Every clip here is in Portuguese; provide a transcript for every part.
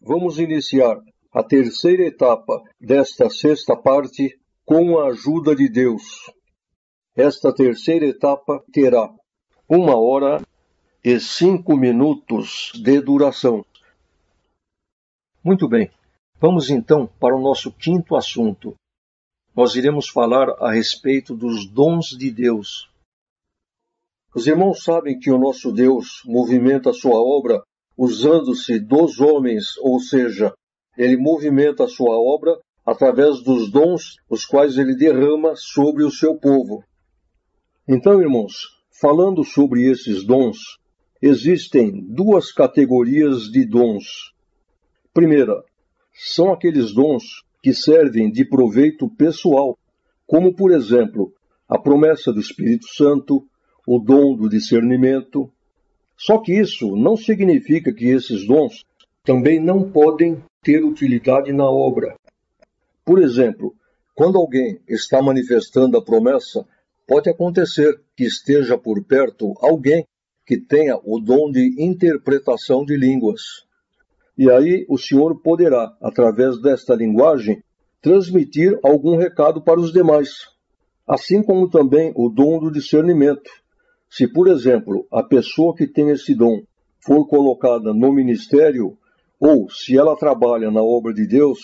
Vamos iniciar a terceira etapa desta sexta parte com a ajuda de Deus. Esta terceira etapa terá 1h05 de duração. Muito bem, vamos então para o nosso quinto assunto. Nós iremos falar a respeito dos dons de Deus. Os irmãos sabem que o nosso Deus movimenta a sua obra usando-se dos homens, ou seja, ele movimenta a sua obra através dos dons os quais ele derrama sobre o seu povo. Então, irmãos, falando sobre esses dons, existem duas categorias de dons. Primeira, são aqueles dons que servem de proveito pessoal, como, por exemplo, a promessa do Espírito Santo, o dom do discernimento. Só que isso não significa que esses dons também não podem ter utilidade na obra. Por exemplo, quando alguém está manifestando a promessa, pode acontecer que esteja por perto alguém que tenha o dom de interpretação de línguas. E aí o Senhor poderá, através desta linguagem, transmitir algum recado para os demais. Assim como também o dom do discernimento. Se, por exemplo, a pessoa que tem esse dom for colocada no ministério, ou se ela trabalha na obra de Deus,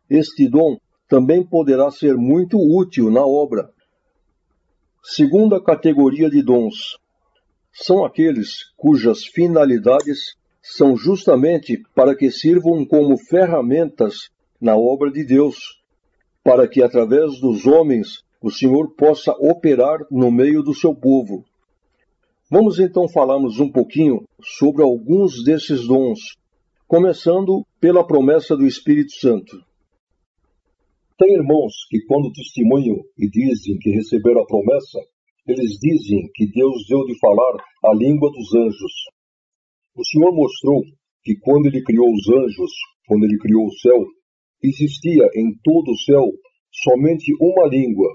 este dom também poderá ser muito útil na obra. Segunda categoria de dons são aqueles cujas finalidades são justamente para que sirvam como ferramentas na obra de Deus, para que através dos homens o Senhor possa operar no meio do seu povo. Vamos então falarmos um pouquinho sobre alguns desses dons, começando pela promessa do Espírito Santo. Tem irmãos que quando testemunham e dizem que receberam a promessa, eles dizem que Deus deu de falar a língua dos anjos. O Senhor mostrou que quando Ele criou os anjos, quando Ele criou o céu, existia em todo o céu somente uma língua.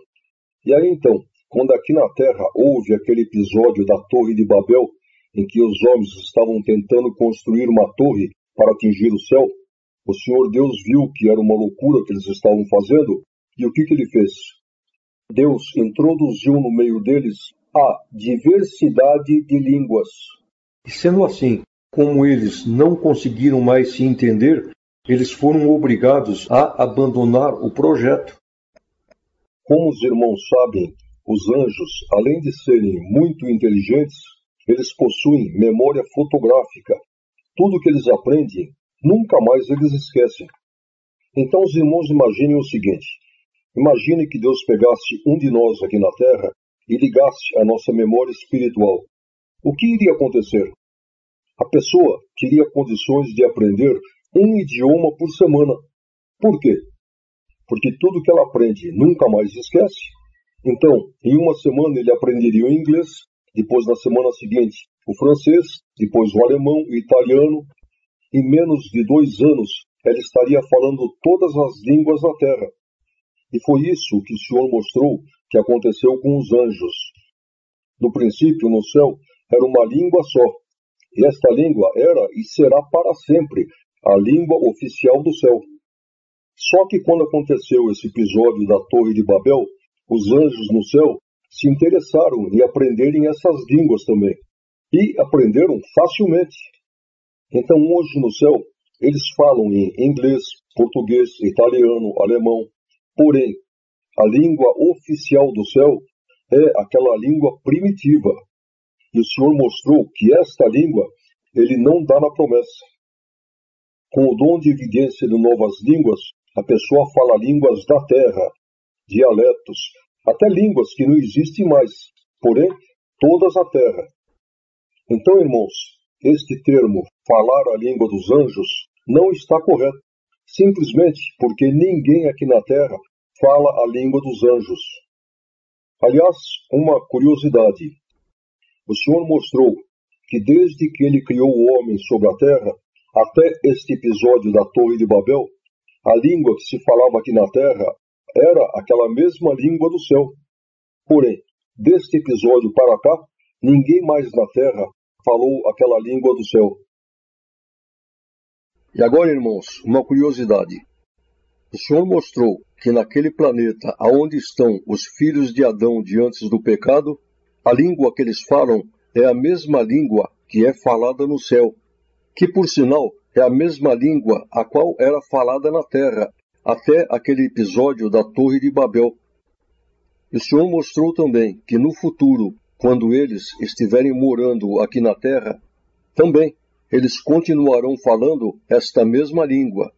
E aí então, quando aqui na Terra houve aquele episódio da Torre de Babel, em que os homens estavam tentando construir uma torre para atingir o céu, o Senhor Deus viu que era uma loucura que eles estavam fazendo, e o que Ele fez? Deus introduziu no meio deles a diversidade de línguas. E sendo assim, como eles não conseguiram mais se entender, eles foram obrigados a abandonar o projeto. Como os irmãos sabem, os anjos, além de serem muito inteligentes, eles possuem memória fotográfica. Tudo que eles aprendem, nunca mais eles esquecem. Então os irmãos imaginem o seguinte: imagine que Deus pegasse um de nós aqui na Terra e ligasse a nossa memória espiritual. O que iria acontecer? A pessoa teria condições de aprender um idioma por semana. Por quê? Porque tudo que ela aprende nunca mais esquece. Então, em uma semana ele aprenderia o inglês, depois na semana seguinte o francês, depois o alemão, o italiano. Em menos de 2 anos, ela estaria falando todas as línguas da terra. E foi isso que o Senhor mostrou que aconteceu com os anjos. No princípio, no céu, era uma língua só. E esta língua era e será para sempre a língua oficial do céu. Só que quando aconteceu esse episódio da Torre de Babel, os anjos no céu se interessaram em aprenderem essas línguas também. E aprenderam facilmente. Então hoje no céu, eles falam em inglês, português, italiano, alemão. Porém, a língua oficial do céu é aquela língua primitiva. E o Senhor mostrou que esta língua, Ele não dá na promessa. Com o dom de evidência de novas línguas, a pessoa fala línguas da terra, dialetos, até línguas que não existem mais, porém, todas a terra. Então, irmãos, este termo, falar a língua dos anjos, não está correto, simplesmente porque ninguém aqui na terra fala a língua dos anjos. Aliás, uma curiosidade. O Senhor mostrou que desde que Ele criou o homem sobre a terra, até este episódio da Torre de Babel, a língua que se falava aqui na terra era aquela mesma língua do céu. Porém, deste episódio para cá, ninguém mais na terra falou aquela língua do céu. E agora, irmãos, uma curiosidade. O Senhor mostrou que naquele planeta aonde estão os filhos de Adão de antes do pecado, a língua que eles falam é a mesma língua que é falada no céu, que por sinal é a mesma língua a qual era falada na terra, até aquele episódio da Torre de Babel. E o Senhor mostrou também que no futuro, quando eles estiverem morando aqui na terra, também eles continuarão falando esta mesma língua.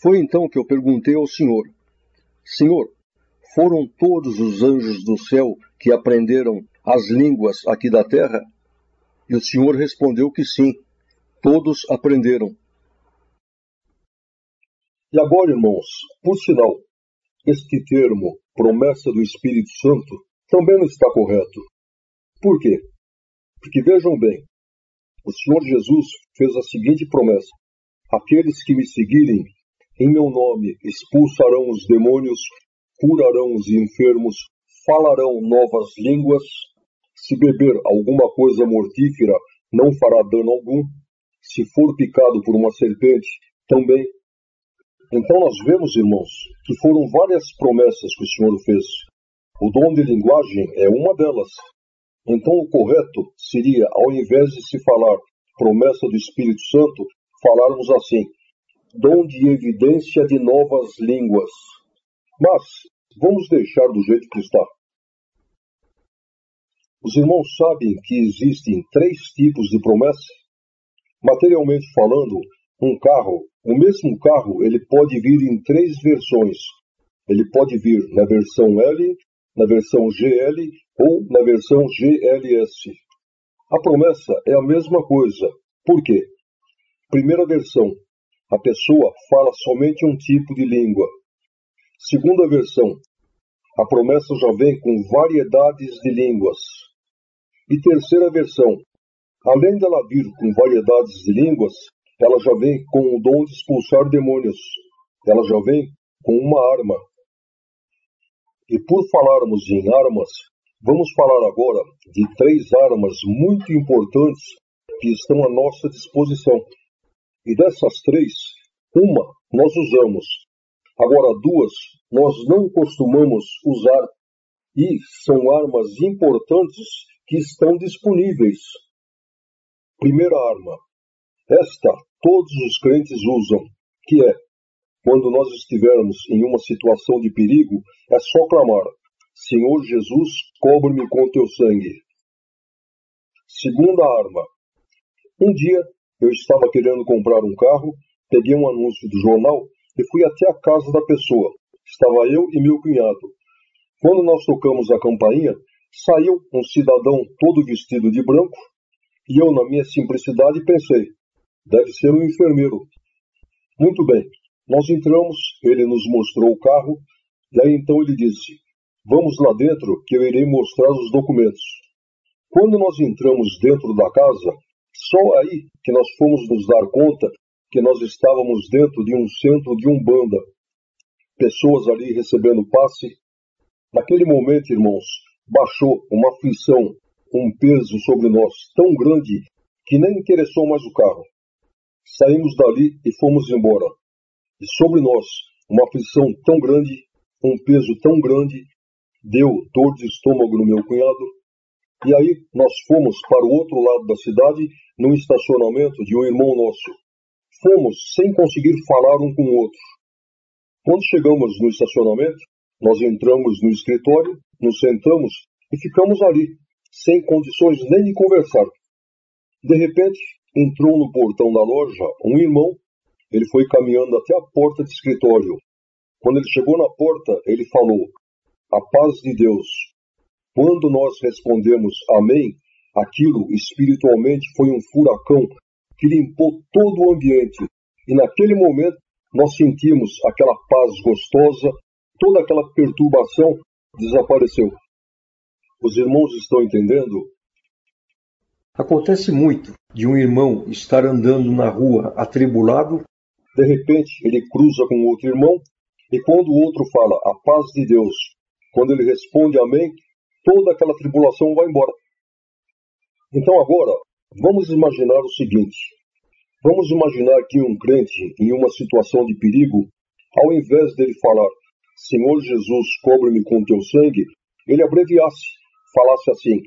Foi então que eu perguntei ao Senhor: Senhor, foram todos os anjos do céu que aprenderam as línguas aqui da terra? E o Senhor respondeu que sim, todos aprenderam. E agora, irmãos, por sinal, este termo, promessa do Espírito Santo, também não está correto. Por quê? Porque vejam bem, o Senhor Jesus fez a seguinte promessa: aqueles que me seguirem, em meu nome expulsarão os demônios, curarão os enfermos, falarão novas línguas, se beber alguma coisa mortífera não fará dano algum, se for picado por uma serpente, também. Então nós vemos, irmãos, que foram várias promessas que o Senhor fez. O dom de linguagem é uma delas. Então o correto seria, ao invés de se falar promessa do Espírito Santo, falarmos assim: dom de evidência de novas línguas. Mas vamos deixar do jeito que está. Os irmãos sabem que existem 3 tipos de promessa? Materialmente falando, um carro, o mesmo carro, ele pode vir em 3 versões. Ele pode vir na versão L, na versão GL ou na versão GLS. A promessa é a mesma coisa. Por quê? Primeira versão, a pessoa fala somente um tipo de língua. Segunda versão, a promessa já vem com variedades de línguas. E terceira versão, além dela vir com variedades de línguas, ela já vem com o dom de expulsar demônios. Ela já vem com uma arma. E por falarmos em armas, vamos falar agora de 3 armas muito importantes que estão à nossa disposição. E dessas 3, uma nós usamos. Agora 2 nós não costumamos usar. E são armas importantes que estão disponíveis. Primeira arma. Esta todos os crentes usam, que é, quando nós estivermos em uma situação de perigo, é só clamar: Senhor Jesus, cobre-me com teu sangue. Segunda arma. Um dia, eu estava querendo comprar um carro, peguei um anúncio do jornal e fui até a casa da pessoa. Estava eu e meu cunhado. Quando nós tocamos a campainha, saiu um cidadão todo vestido de branco e eu, na minha simplicidade, pensei: deve ser um enfermeiro. Muito bem, nós entramos, ele nos mostrou o carro, e aí então ele disse: vamos lá dentro que eu irei mostrar os documentos. Quando nós entramos dentro da casa, só aí que nós fomos nos dar conta que nós estávamos dentro de um centro de Umbanda. Pessoas ali recebendo passe. Naquele momento, irmãos, baixou uma aflição, um peso sobre nós tão grande que nem interessou mais o carro. Saímos dali e fomos embora. E sobre nós, uma aflição tão grande, um peso tão grande, deu dor de estômago no meu cunhado. E aí nós fomos para o outro lado da cidade, num estacionamento de um irmão nosso. Fomos sem conseguir falar um com o outro. Quando chegamos no estacionamento, nós entramos no escritório, nos sentamos e ficamos ali, sem condições nem de conversar. De repente, entrou no portão da loja um irmão. Ele foi caminhando até a porta do escritório. Quando ele chegou na porta, ele falou: a paz de Deus. Quando nós respondemos amém, aquilo espiritualmente foi um furacão que limpou todo o ambiente. E naquele momento nós sentimos aquela paz gostosa, toda aquela perturbação desapareceu. Os irmãos estão entendendo? Acontece muito de um irmão estar andando na rua atribulado, de repente ele cruza com outro irmão, e quando o outro fala a paz de Deus, quando ele responde amém, toda aquela tribulação vai embora. Então agora, vamos imaginar o seguinte: Vamos imaginar que um crente, em uma situação de perigo, ao invés dele falar, Senhor Jesus, cobre-me com teu sangue, ele abreviasse, falasse assim,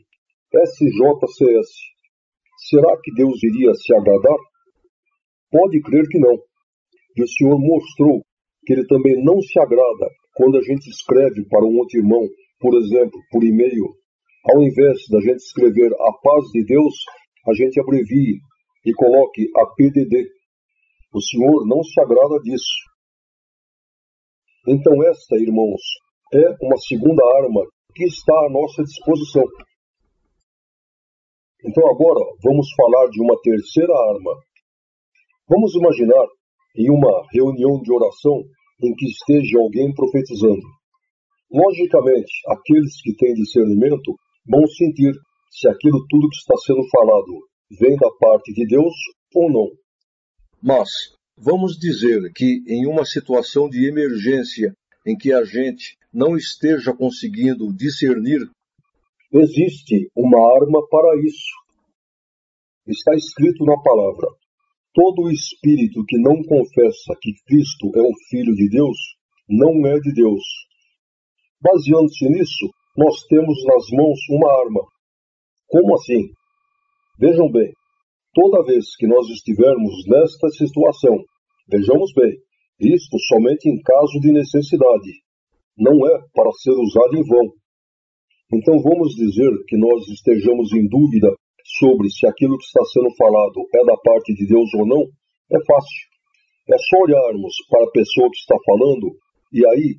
SJCS. Será que Deus iria se agradar? Pode crer que não. E o Senhor mostrou que ele também não se agrada quando a gente escreve para um outro irmão, por exemplo, por e-mail. Ao invés da gente escrever a paz de Deus, a gente abrevie e coloque a PDD. O Senhor não se agrada disso. Então esta, irmãos, é uma segunda arma que está à nossa disposição. Então agora vamos falar de uma terceira arma. Vamos imaginar em uma reunião de oração em que esteja alguém profetizando. Logicamente, aqueles que têm discernimento vão sentir se aquilo tudo que está sendo falado vem da parte de Deus ou não. Mas vamos dizer que em uma situação de emergência em que a gente não esteja conseguindo discernir, existe uma arma para isso. Está escrito na palavra, todo espírito que não confessa que Cristo é o Filho de Deus, não é de Deus. Baseando-se nisso, nós temos nas mãos uma arma. Como assim? Vejam bem, toda vez que nós estivermos nesta situação, vejamos bem, isto somente em caso de necessidade, não é para ser usado em vão. Então vamos dizer que nós estejamos em dúvida sobre se aquilo que está sendo falado é da parte de Deus ou não, é fácil. É só olharmos para a pessoa que está falando e aí,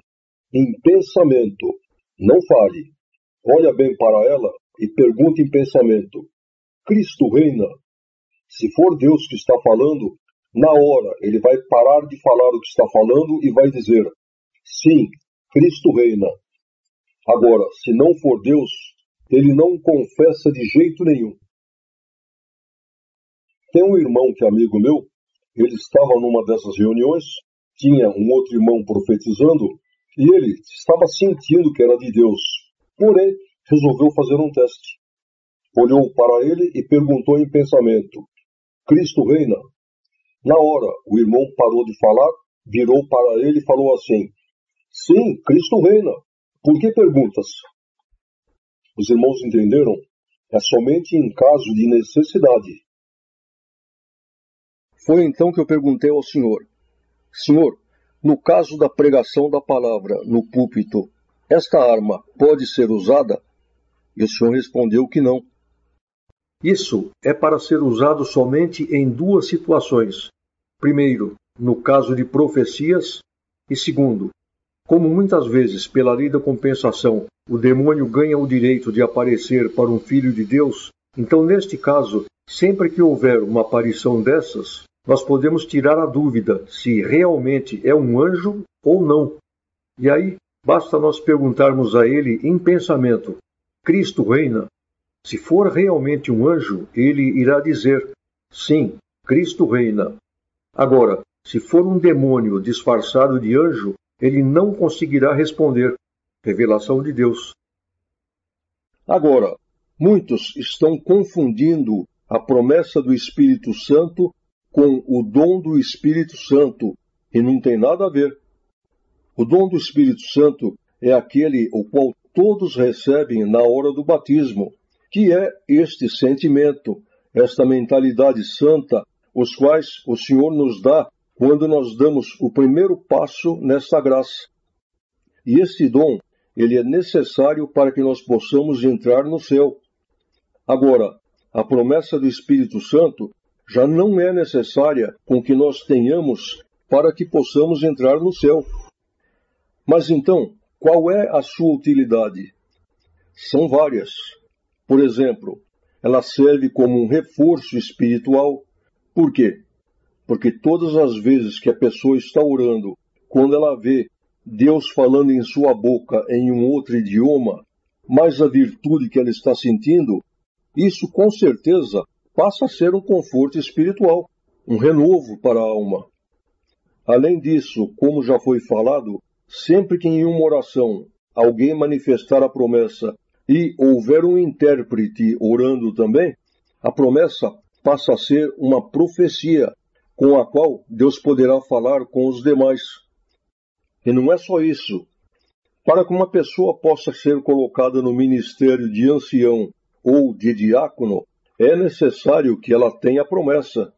em pensamento, não fale. Olha bem para ela e pergunta em pensamento, Cristo reina? Se for Deus que está falando, na hora ele vai parar de falar o que está falando e vai dizer, sim, Cristo reina. Agora, se não for Deus, ele não confessa de jeito nenhum. Tem um irmão que é amigo meu, ele estava numa dessas reuniões, tinha um outro irmão profetizando, e ele estava sentindo que era de Deus. Porém, resolveu fazer um teste. Olhou para ele e perguntou em pensamento, Cristo reina? Na hora, o irmão parou de falar, virou para ele e falou assim, sim, Cristo reina. Por que perguntas? Os irmãos entenderam? É somente em caso de necessidade. Foi então que eu perguntei ao Senhor, Senhor, no caso da pregação da palavra no púlpito, esta arma pode ser usada? E o Senhor respondeu que não. Isso é para ser usado somente em duas situações. Primeiro, no caso de profecias, e segundo, como muitas vezes, pela lei da compensação, o demônio ganha o direito de aparecer para um filho de Deus, então neste caso, sempre que houver uma aparição dessas, nós podemos tirar a dúvida se realmente é um anjo ou não. E aí, basta nós perguntarmos a ele em pensamento, Cristo reina? Se for realmente um anjo, ele irá dizer, sim, Cristo reina. Agora, se for um demônio disfarçado de anjo, ele não conseguirá responder. Revelação de Deus. Agora, muitos estão confundindo a promessa do Espírito Santo com o dom do Espírito Santo, e não tem nada a ver. O dom do Espírito Santo é aquele o qual todos recebem na hora do batismo, que é este sentimento, esta mentalidade santa, os quais o Senhor nos dá quando nós damos o primeiro passo nesta graça. E este dom, ele é necessário para que nós possamos entrar no céu. Agora, a promessa do Espírito Santo já não é necessária com que nós tenhamos para que possamos entrar no céu. Mas então, qual é a sua utilidade? São várias. Por exemplo, ela serve como um reforço espiritual. Por quê? Porque todas as vezes que a pessoa está orando, quando ela vê Deus falando em sua boca em um outro idioma, mais a virtude que ela está sentindo, isso com certeza passa a ser um conforto espiritual, um renovo para a alma. Além disso, como já foi falado, sempre que em uma oração alguém manifestar a promessa e houver um intérprete orando também, a promessa passa a ser uma profecia, com a qual Deus poderá falar com os demais. E não é só isso. Para que uma pessoa possa ser colocada no ministério de ancião ou de diácono, é necessário que ela tenha promessa.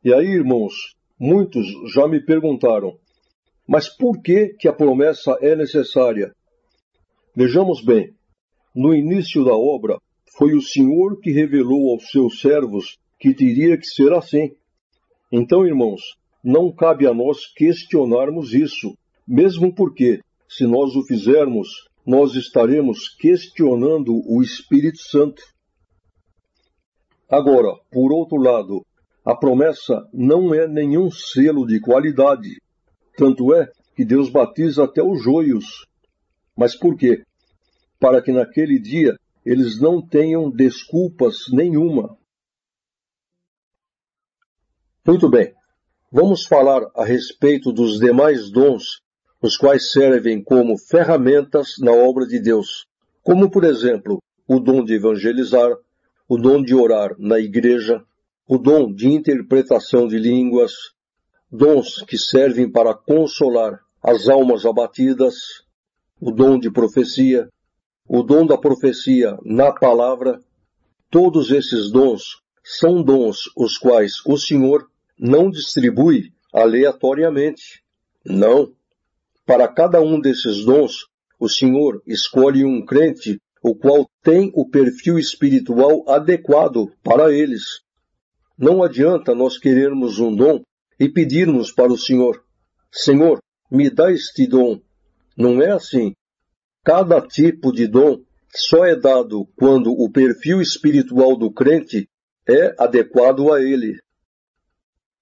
E aí, irmãos, muitos já me perguntaram, mas por que a promessa é necessária? Vejamos bem, no início da obra, foi o Senhor que revelou aos seus servos que teria que ser assim. Então, irmãos, não cabe a nós questionarmos isso, mesmo porque, se nós o fizermos, nós estaremos questionando o Espírito Santo. Agora, por outro lado, a promessa não é nenhum selo de qualidade. Tanto é que Deus batiza até os joios. Mas por quê? Para que naquele dia eles não tenham desculpas nenhuma. Muito bem, vamos falar a respeito dos demais dons, os quais servem como ferramentas na obra de Deus, como, por exemplo, o dom de evangelizar, o dom de orar na igreja, o dom de interpretação de línguas, dons que servem para consolar as almas abatidas, o dom de profecia, o dom da profecia na palavra. Todos esses dons são dons os quais o Senhor não distribui aleatoriamente. Não. Para cada um desses dons, o Senhor escolhe um crente, o qual tem o perfil espiritual adequado para eles. Não adianta nós querermos um dom e pedirmos para o Senhor, Senhor, me dá este dom. Não é assim. Cada tipo de dom só é dado quando o perfil espiritual do crente é adequado a ele.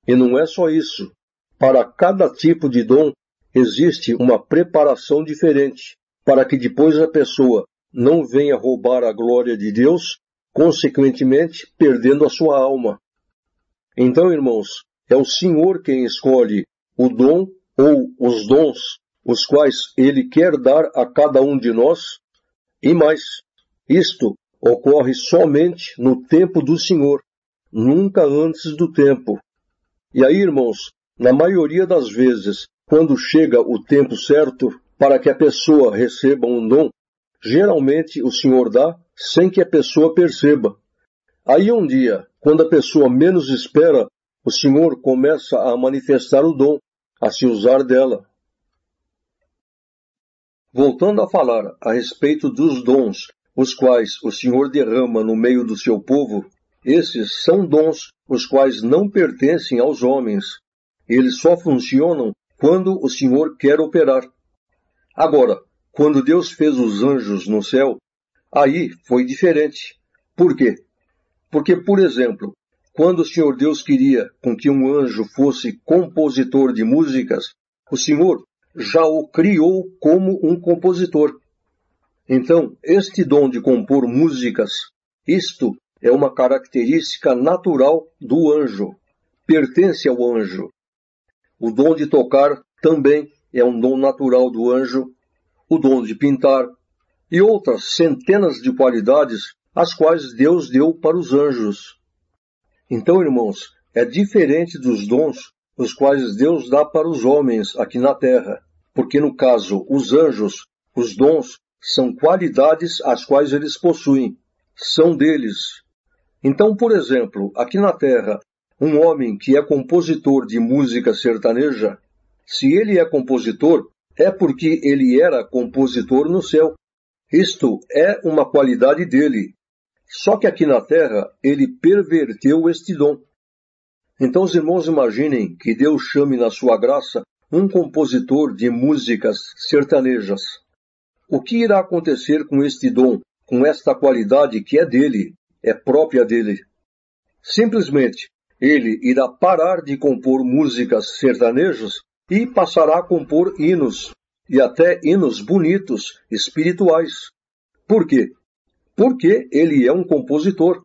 E não é só isso. Para cada tipo de dom existe uma preparação diferente, para que depois a pessoa não venha roubar a glória de Deus, consequentemente perdendo a sua alma. Então, irmãos, é o Senhor quem escolhe o dom ou os dons, os quais Ele quer dar a cada um de nós, e mais, isto ocorre somente no tempo do Senhor, nunca antes do tempo. E aí, irmãos, na maioria das vezes, quando chega o tempo certo para que a pessoa receba um dom, geralmente o Senhor dá sem que a pessoa perceba. Aí um dia, quando a pessoa menos espera, o Senhor começa a manifestar o dom, a se usar dela. Voltando a falar a respeito dos dons, os quais o Senhor derrama no meio do seu povo, esses são dons os quais não pertencem aos homens. Eles só funcionam quando o Senhor quer operar. Agora, quando Deus fez os anjos no céu, aí foi diferente. Por quê? Porque, por exemplo, quando o Senhor Deus queria com que um anjo fosse compositor de músicas, o Senhor já o criou como um compositor. Então, este dom de compor músicas, isto é uma característica natural do anjo, pertence ao anjo. O dom de tocar também é um dom natural do anjo, o dom de pintar e outras centenas de qualidades as quais Deus deu para os anjos. Então, irmãos, é diferente dos dons os quais Deus dá para os homens aqui na terra, porque no caso, os anjos, os dons, são qualidades as quais eles possuem, são deles. Então, por exemplo, aqui na terra, um homem que é compositor de música sertaneja, se ele é compositor, é porque ele era compositor no céu. Isto é uma qualidade dele. Só que aqui na terra, ele perverteu este dom. Então os irmãos imaginem que Deus chame na sua graça um compositor de músicas sertanejas. O que irá acontecer com este dom, com esta qualidade que é dele, é própria dele? Simplesmente, ele irá parar de compor músicas sertanejas e passará a compor hinos, e até hinos bonitos, espirituais. Por quê? Porque ele é um compositor.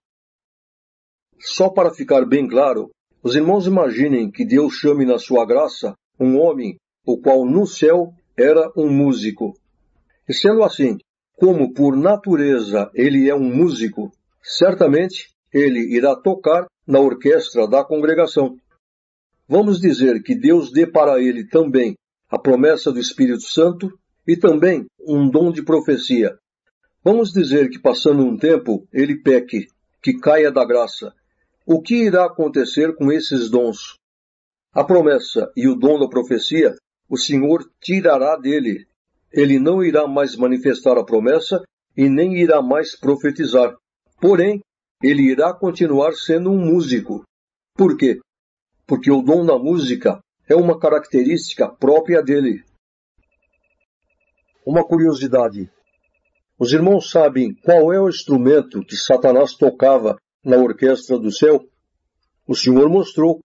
Só para ficar bem claro, os irmãos imaginem que Deus chame na sua graça um homem, o qual no céu era um músico. E sendo assim, como por natureza ele é um músico, certamente ele irá tocar na orquestra da congregação. vamos dizer que Deus dê para ele também a promessa do Espírito Santo e também um dom de profecia. Vamos dizer que passando um tempo ele peque, que caia da graça. O que irá acontecer com esses dons? A promessa e o dom da profecia, o Senhor tirará dele. Ele não irá mais manifestar a promessa e nem irá mais profetizar. Porém, ele irá continuar sendo um músico. Por quê? Porque o dom da música é uma característica própria dele. Uma curiosidade. Os irmãos sabem qual é o instrumento que Satanás tocava na orquestra do céu? O Senhor mostrou.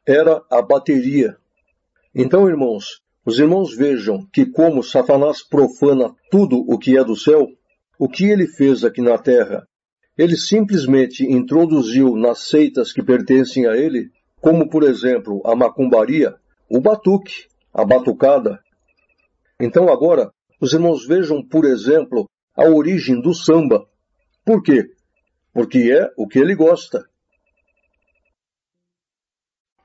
Era a bateria. Então, irmãos, os irmãos vejam que como Satanás profana tudo o que é do céu, o que ele fez aqui na terra? Ele simplesmente introduziu nas seitas que pertencem a ele, como por exemplo a macumbaria, o batuque, a batucada. Então agora, os irmãos vejam, por exemplo, a origem do samba. Por quê? Porque é o que ele gosta.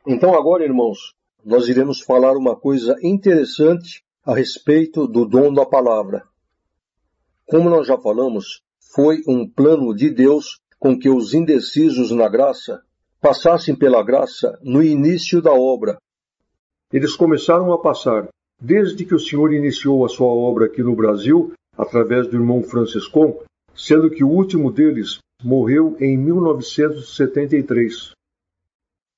Então agora, irmãos, nós iremos falar uma coisa interessante a respeito do dom da palavra. Como nós já falamos, foi um plano de Deus com que os indecisos na graça passassem pela graça no início da obra. Eles começaram a passar desde que o Senhor iniciou a sua obra aqui no Brasil, através do irmão Franciscon, sendo que o último deles morreu em 1973.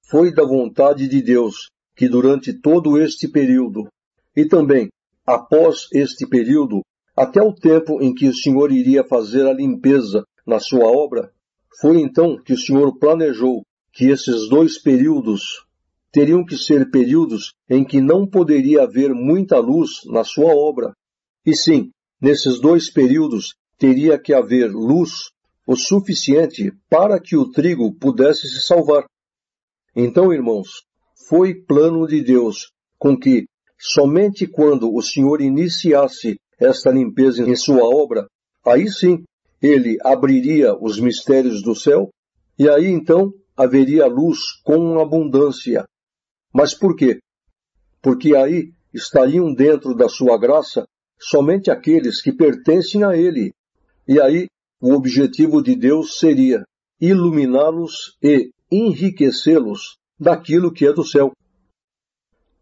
Foi da vontade de Deus que durante todo este período, e também após este período, até o tempo em que o Senhor iria fazer a limpeza na sua obra, foi então que o Senhor planejou que esses 2 períodos teriam que ser períodos em que não poderia haver muita luz na sua obra. E sim, nesses 2 períodos teria que haver luz o suficiente para que o trigo pudesse se salvar. Então, irmãos, foi plano de Deus com que, somente quando o Senhor iniciasse esta limpeza em sua obra, aí sim, ele abriria os mistérios do céu, e aí então haveria luz com abundância. Mas por quê? Porque aí estariam dentro da sua graça somente aqueles que pertencem a ele. E aí o objetivo de Deus seria iluminá-los e enriquecê-los daquilo que é do céu.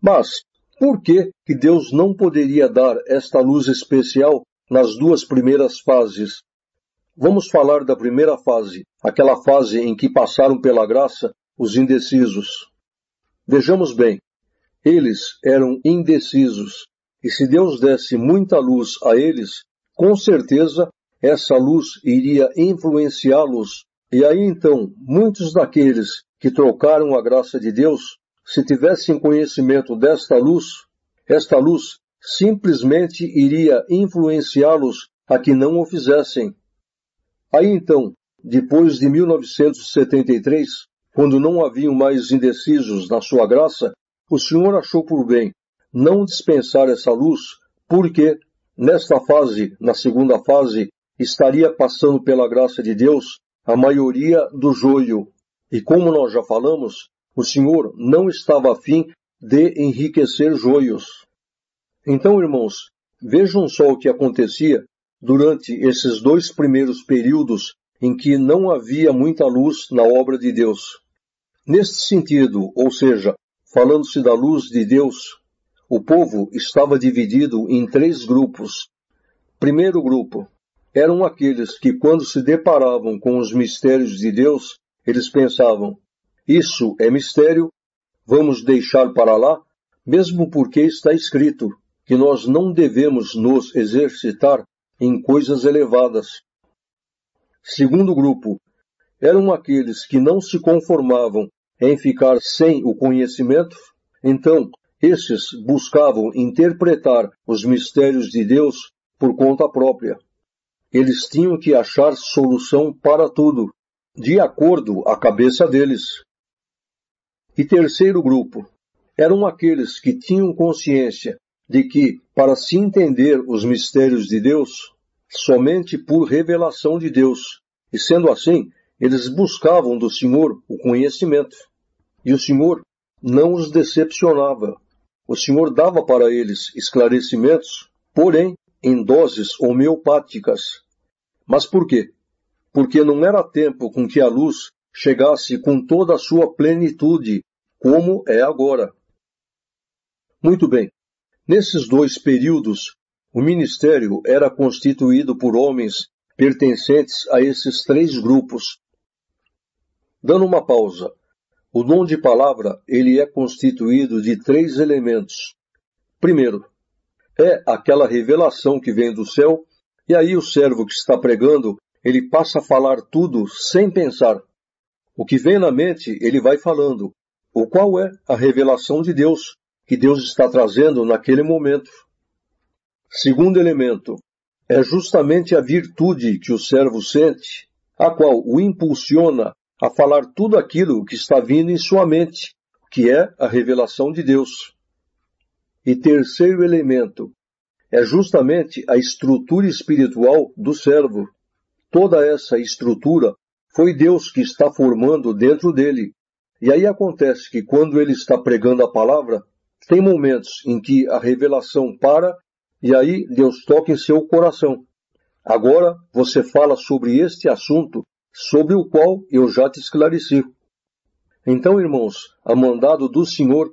Mas, por que Deus não poderia dar esta luz especial nas 2 primeiras fases? Vamos falar da primeira fase, aquela fase em que passaram pela graça os indecisos. Vejamos bem, eles eram indecisos, e se Deus desse muita luz a eles, com certeza essa luz iria influenciá-los. E aí então, muitos daqueles que trocaram a graça de Deus, se tivessem conhecimento desta luz, esta luz simplesmente iria influenciá-los a que não o fizessem. Aí então, depois de 1973, quando não haviam mais indecisos na sua graça, o Senhor achou por bem não dispensar essa luz, porque nesta fase, na segunda fase, estaria passando pela graça de Deus a maioria do joio. E como nós já falamos, o Senhor não estava a fim de enriquecer joios. Então, irmãos, vejam só o que acontecia durante esses 2 primeiros períodos em que não havia muita luz na obra de Deus. Neste sentido, ou seja, falando-se da luz de Deus, o povo estava dividido em 3 grupos. Primeiro grupo eram aqueles que, quando se deparavam com os mistérios de Deus, eles pensavam, isso é mistério, vamos deixar para lá, mesmo porque está escrito que nós não devemos nos exercitar em coisas elevadas. Segundo grupo, eram aqueles que não se conformavam em ficar sem o conhecimento, então esses buscavam interpretar os mistérios de Deus por conta própria. Eles tinham que achar solução para tudo, de acordo à cabeça deles. E terceiro grupo, eram aqueles que tinham consciência de que, para se entender os mistérios de Deus, somente por revelação de Deus, e sendo assim, eles buscavam do Senhor o conhecimento. E o Senhor não os decepcionava. O Senhor dava para eles esclarecimentos, porém em doses homeopáticas. Mas por quê? Porque não era tempo com que a luz chegasse com toda a sua plenitude, como é agora. Muito bem. Nesses dois períodos, o ministério era constituído por homens pertencentes a esses três grupos. Dando uma pausa, o dom de palavra, ele é constituído de três elementos. Primeiro, é aquela revelação que vem do céu, e aí o servo que está pregando, ele passa a falar tudo sem pensar. O que vem na mente, ele vai falando. O qual é a revelação de Deus, que Deus está trazendo naquele momento. Segundo elemento, é justamente a virtude que o servo sente, a qual o impulsiona a falar tudo aquilo que está vindo em sua mente, que é a revelação de Deus. E terceiro elemento, é justamente a estrutura espiritual do servo. Toda essa estrutura foi Deus que está formando dentro dele. E aí acontece que quando ele está pregando a palavra, tem momentos em que a revelação para e aí Deus toca em seu coração. Agora você fala sobre este assunto, sobre o qual eu já te esclareci. Então, irmãos, a mandado do Senhor,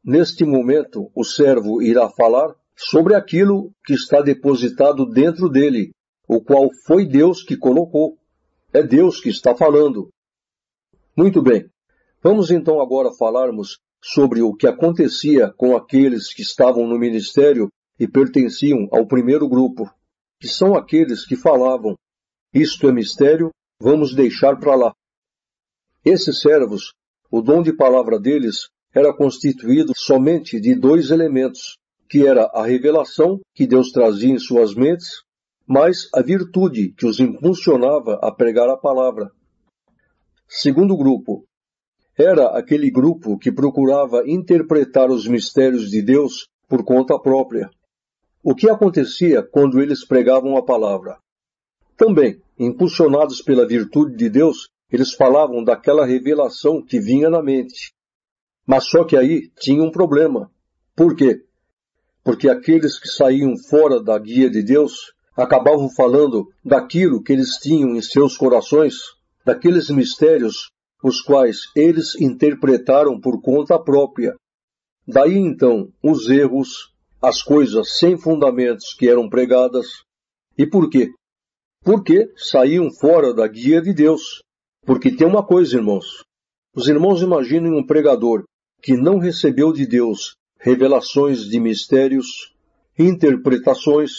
neste momento o servo irá falar sobre aquilo que está depositado dentro dele, o qual foi Deus que colocou. É Deus que está falando. Muito bem. Vamos então agora falarmos sobre o que acontecia com aqueles que estavam no ministério e pertenciam ao primeiro grupo, que são aqueles que falavam, isto é mistério, vamos deixar para lá. Esses servos, o dom de palavra deles era constituído somente de dois elementos, que era a revelação que Deus trazia em suas mentes, mas a virtude que os impulsionava a pregar a palavra. Segundo grupo, era aquele grupo que procurava interpretar os mistérios de Deus por conta própria. O que acontecia quando eles pregavam a palavra? Também, impulsionados pela virtude de Deus, eles falavam daquela revelação que vinha na mente. Mas só que aí tinha um problema. Por quê? Porque aqueles que saíam fora da guia de Deus acabavam falando daquilo que eles tinham em seus corações, daqueles mistérios os quais eles interpretaram por conta própria. Daí então os erros, as coisas sem fundamentos que eram pregadas. E por quê? Porque saíam fora da guia de Deus. Porque tem uma coisa, irmãos. Os irmãos imaginem um pregador que não recebeu de Deus revelações de mistérios, interpretações.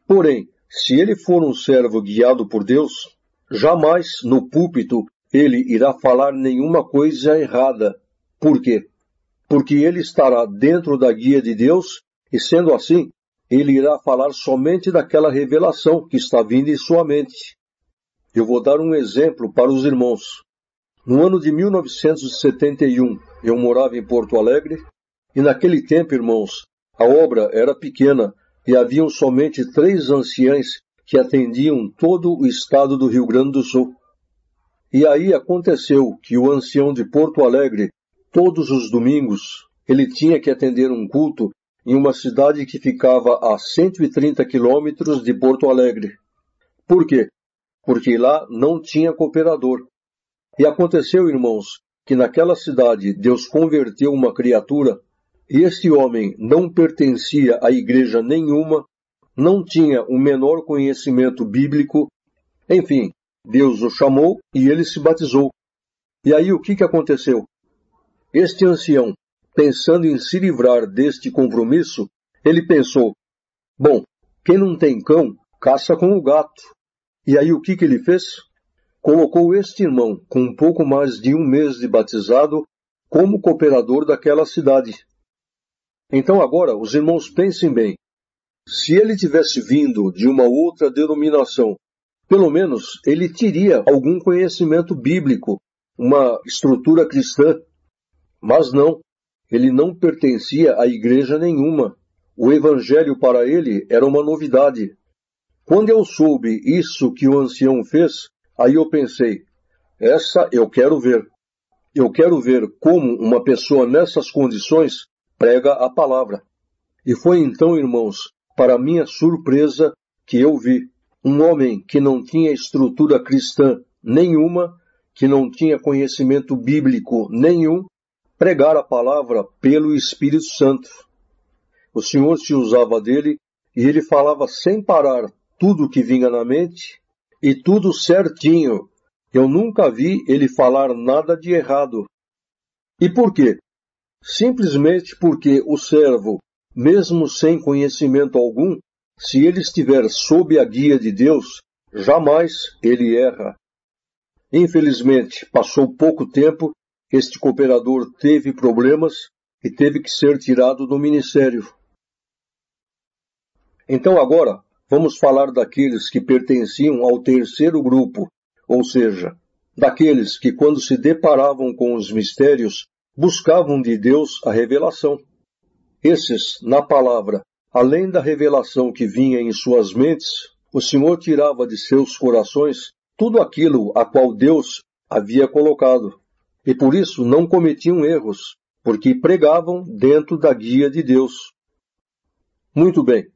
Porém, se ele for um servo guiado por Deus, jamais no púlpito ele irá falar nenhuma coisa errada. Por quê? Porque ele estará dentro da guia de Deus e, sendo assim, ele irá falar somente daquela revelação que está vindo em sua mente. Eu vou dar um exemplo para os irmãos. No ano de 1971, eu morava em Porto Alegre, e naquele tempo, irmãos, a obra era pequena e haviam somente 3 anciães que atendiam todo o estado do Rio Grande do Sul. E aí aconteceu que o ancião de Porto Alegre, todos os domingos, ele tinha que atender um culto em uma cidade que ficava a 130 quilômetros de Porto Alegre. Por quê? Porque lá não tinha cooperador. E aconteceu, irmãos, que naquela cidade Deus converteu uma criatura, e este homem não pertencia a igreja nenhuma, não tinha o menor conhecimento bíblico, enfim, Deus o chamou e ele se batizou. E aí o que aconteceu? Este ancião, pensando em se livrar deste compromisso, ele pensou, bom, quem não tem cão, caça com o gato. E aí o que ele fez? Colocou este irmão, com um pouco mais de 1 mês de batizado, como cooperador daquela cidade. Então agora, os irmãos pensem bem, se ele tivesse vindo de uma outra denominação, pelo menos ele teria algum conhecimento bíblico, uma estrutura cristã. Mas não, ele não pertencia a igreja nenhuma. O evangelho para ele era uma novidade. Quando eu soube isso que o ancião fez, aí eu pensei, essa eu quero ver. Eu quero ver como uma pessoa nessas condições prega a palavra. E foi então, irmãos, para minha surpresa, que eu vi um homem que não tinha estrutura cristã nenhuma, que não tinha conhecimento bíblico nenhum, pregar a palavra pelo Espírito Santo. O Senhor se usava dele e ele falava sem parar tudo o que vinha na mente e tudo certinho. Eu nunca vi ele falar nada de errado. E por quê? Simplesmente porque o servo, mesmo sem conhecimento algum, se ele estiver sob a guia de Deus, jamais ele erra. Infelizmente, passou pouco tempo, este cooperador teve problemas e teve que ser tirado do ministério. Então agora, vamos falar daqueles que pertenciam ao terceiro grupo, ou seja, daqueles que quando se deparavam com os mistérios, buscavam de Deus a revelação. Esses, na palavra, além da revelação que vinha em suas mentes, o Senhor tirava de seus corações tudo aquilo a qual Deus havia colocado. E por isso não cometiam erros, porque pregavam dentro da guia de Deus. Muito bem,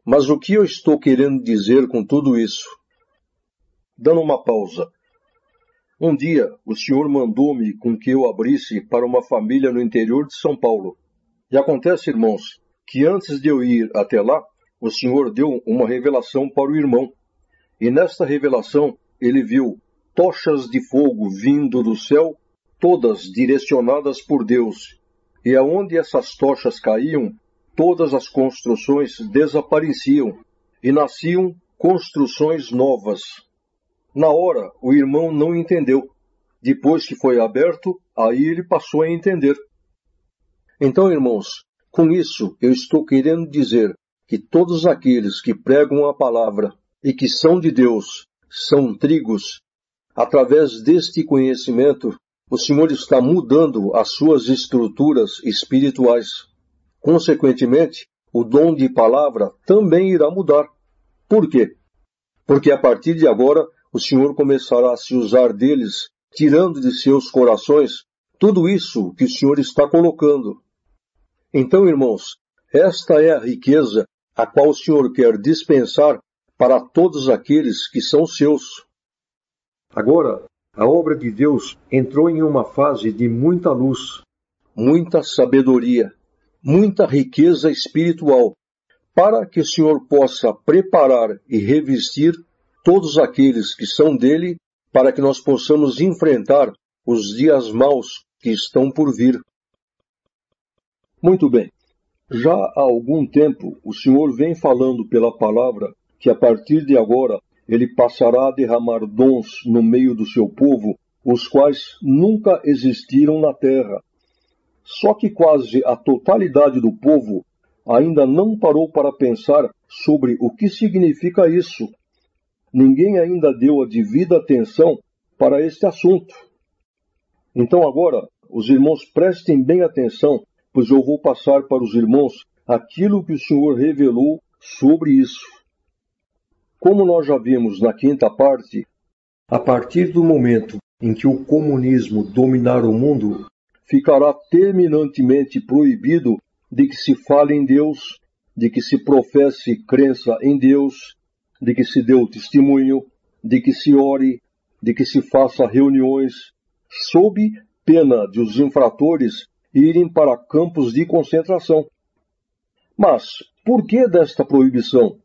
mas o que eu estou querendo dizer com tudo isso? Dando uma pausa. Um dia, o Senhor mandou-me com que eu abrisse para uma família no interior de São Paulo. E acontece, irmãos, que antes de eu ir até lá, o Senhor deu uma revelação para o irmão. E nesta revelação, ele viu tochas de fogo vindo do céu, todas direcionadas por Deus. E aonde essas tochas caíam, todas as construções desapareciam e nasciam construções novas. Na hora, o irmão não entendeu. Depois que foi aberto, aí ele passou a entender. Então, irmãos, com isso eu estou querendo dizer que todos aqueles que pregam a palavra e que são de Deus, são trigos. Através deste conhecimento, o Senhor está mudando as suas estruturas espirituais. Consequentemente, o dom de palavra também irá mudar. Por quê? Porque a partir de agora, o Senhor começará a se usar deles, tirando de seus corações tudo isso que o Senhor está colocando. Então, irmãos, esta é a riqueza a qual o Senhor quer dispensar para todos aqueles que são seus. Agora, a obra de Deus entrou em uma fase de muita luz, muita sabedoria, muita riqueza espiritual, para que o Senhor possa preparar e revestir todos aqueles que são dele, para que nós possamos enfrentar os dias maus que estão por vir. Muito bem. Já há algum tempo, o Senhor vem falando pela palavra que a partir de agora ele passará a derramar dons no meio do seu povo, os quais nunca existiram na terra. Só que quase a totalidade do povo ainda não parou para pensar sobre o que significa isso. Ninguém ainda deu a devida atenção para este assunto. Então agora, os irmãos prestem bem atenção, pois eu vou passar para os irmãos aquilo que o Senhor revelou sobre isso. Como nós já vimos na quinta parte, a partir do momento em que o comunismo dominar o mundo, ficará terminantemente proibido de que se fale em Deus, de que se professe crença em Deus, de que se dê o testemunho, de que se ore, de que se faça reuniões, sob pena de os infratores irem para campos de concentração. Mas, por que desta proibição?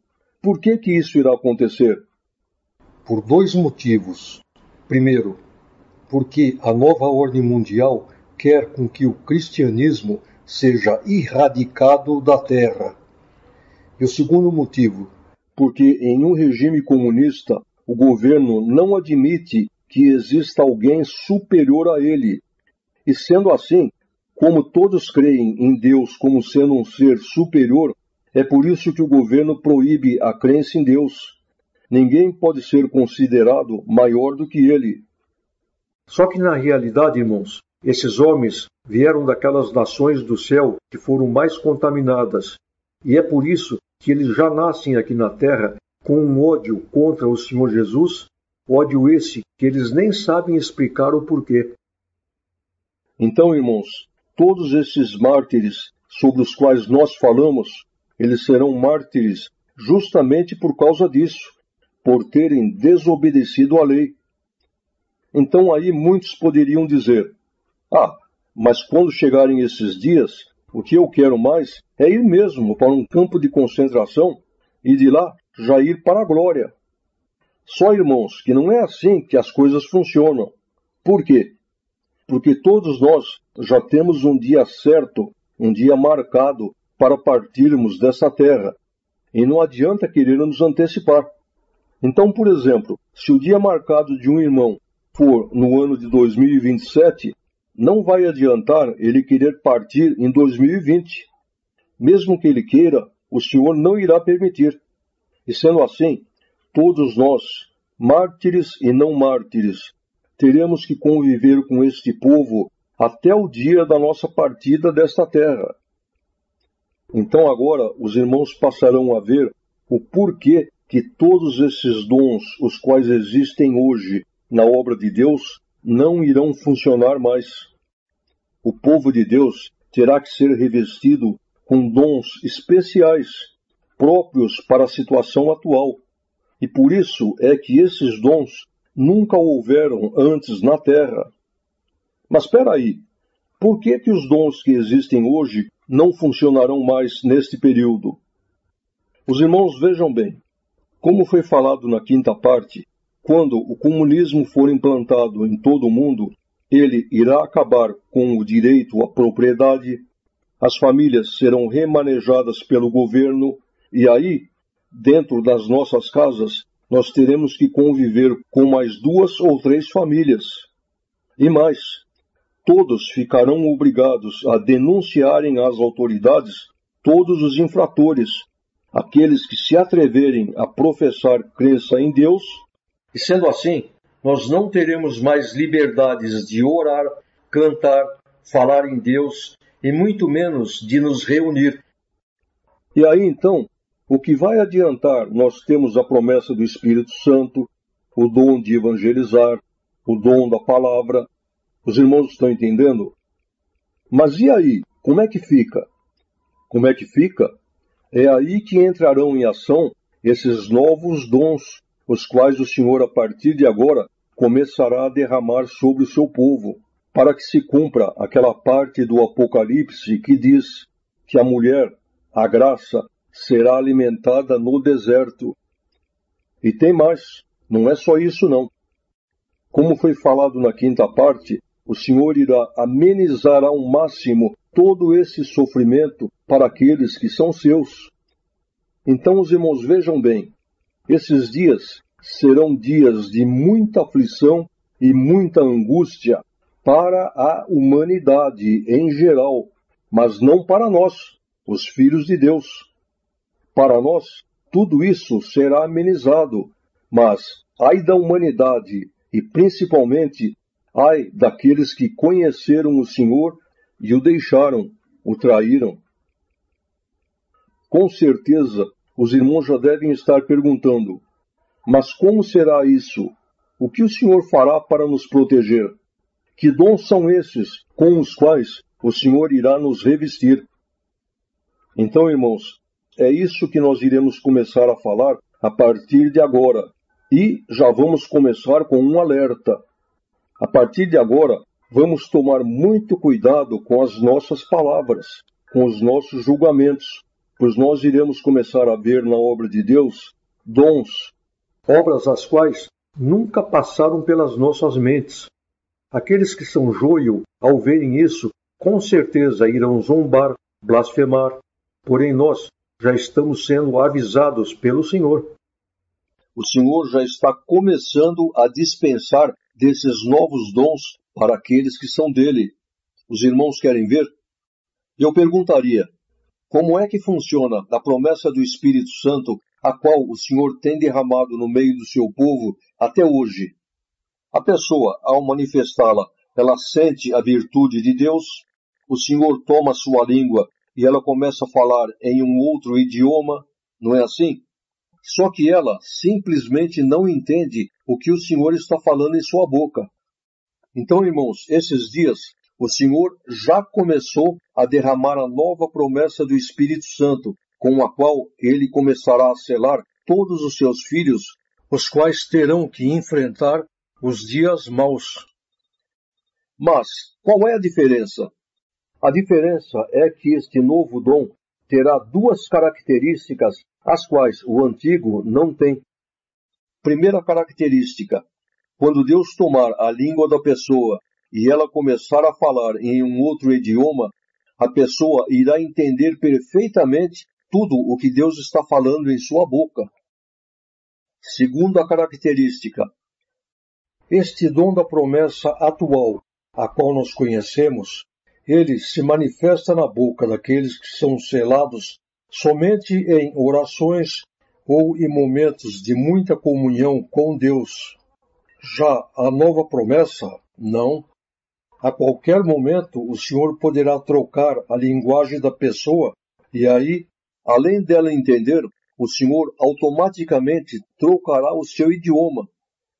Por que isso irá acontecer? Por dois motivos. Primeiro, porque a nova ordem mundial quer com que o cristianismo seja erradicado da terra. E o segundo motivo, porque em um regime comunista, o governo não admite que exista alguém superior a ele. E sendo assim, como todos creem em Deus como sendo um ser superior, é por isso que o governo proíbe a crença em Deus. Ninguém pode ser considerado maior do que ele. Só que na realidade, irmãos, esses homens vieram daquelas nações do céu que foram mais contaminadas. E é por isso que eles já nascem aqui na terra com um ódio contra o Senhor Jesus, ódio esse que eles nem sabem explicar o porquê. Então, irmãos, todos esses mártires sobre os quais nós falamos, eles serão mártires justamente por causa disso, por terem desobedecido à lei. Então aí muitos poderiam dizer, mas quando chegarem esses dias, o que eu quero mais é ir mesmo para um campo de concentração e de lá já ir para a glória. Só, irmãos, que não é assim que as coisas funcionam. Por quê? Porque todos nós já temos um dia certo, um dia marcado para partirmos dessa terra. E não adianta querer nos antecipar. Então, por exemplo, se o dia marcado de um irmão for no ano de 2027, não vai adiantar ele querer partir em 2020. Mesmo que ele queira, o Senhor não irá permitir. E sendo assim, todos nós, mártires e não mártires, teremos que conviver com este povo até o dia da nossa partida desta terra. Então agora os irmãos passarão a ver o porquê que todos esses dons, os quais existem hoje na obra de Deus, não irão funcionar mais. O povo de Deus terá que ser revestido com dons especiais, próprios para a situação atual. E por isso é que esses dons nunca houveram antes na terra. Mas espera aí, por que os dons que existem hoje não funcionarão mais neste período? Os irmãos vejam bem, como foi falado na quinta parte, quando o comunismo for implantado em todo o mundo, ele irá acabar com o direito à propriedade, as famílias serão remanejadas pelo governo, e aí, dentro das nossas casas, nós teremos que conviver com mais 2 ou 3 famílias. E mais, todos ficarão obrigados a denunciarem às autoridades todos os infratores, aqueles que se atreverem a professar crença em Deus, e sendo assim, nós não teremos mais liberdades de orar, cantar, falar em Deus e muito menos de nos reunir. E aí então, o que vai adiantar nós temos a promessa do Espírito Santo, o dom de evangelizar, o dom da palavra. Os irmãos estão entendendo? Mas e aí? Como é que fica? Como é que fica? É aí que entrarão em ação esses novos dons, os quais o Senhor, a partir de agora, começará a derramar sobre o seu povo, para que se cumpra aquela parte do Apocalipse que diz que a mulher, a graça, será alimentada no deserto. E tem mais, não é só isso não. Como foi falado na quinta parte, o Senhor irá amenizar ao máximo todo esse sofrimento para aqueles que são seus. Então, os irmãos, vejam bem, esses dias serão dias de muita aflição e muita angústia para a humanidade em geral, mas não para nós, os filhos de Deus. Para nós, tudo isso será amenizado, mas ai da humanidade e principalmente ai daqueles que conheceram o Senhor e o deixaram, o traíram. Com certeza, os irmãos já devem estar perguntando, mas como será isso? O que o Senhor fará para nos proteger? Que dons são esses com os quais o Senhor irá nos revestir? Então, irmãos, é isso que nós iremos começar a falar a partir de agora. E já vamos começar com um alerta. A partir de agora, vamos tomar muito cuidado com as nossas palavras, com os nossos julgamentos, pois nós iremos começar a ver na obra de Deus dons, obras as quais nunca passaram pelas nossas mentes. Aqueles que são joio, ao verem isso, com certeza irão zombar, blasfemar, porém nós já estamos sendo avisados pelo Senhor. O Senhor já está começando a dispensar desses novos dons para aqueles que são dele. Os irmãos querem ver? Eu perguntaria, como é que funciona a promessa do Espírito Santo, a qual o Senhor tem derramado no meio do seu povo até hoje? A pessoa, ao manifestá-la, ela sente a virtude de Deus, o Senhor toma sua língua e ela começa a falar em um outro idioma, não é assim? Só que ela simplesmente não entende o que o Senhor está falando em sua boca. Então, irmãos, esses dias o Senhor já começou a derramar a nova promessa do Espírito Santo, com a qual ele começará a selar todos os seus filhos, os quais terão que enfrentar os dias maus. Mas qual é a diferença? A diferença é que este novo dom terá duas características, as quais o antigo não tem. Primeira característica: quando Deus tomar a língua da pessoa e ela começar a falar em um outro idioma, a pessoa irá entender perfeitamente tudo o que Deus está falando em sua boca. Segunda característica: este dom da promessa atual, a qual nós conhecemos, ele se manifesta na boca daqueles que são selados somente em orações ou em momentos de muita comunhão com Deus. Já a nova promessa, não. A qualquer momento o Senhor poderá trocar a linguagem da pessoa e aí, além dela entender, o Senhor automaticamente trocará o seu idioma.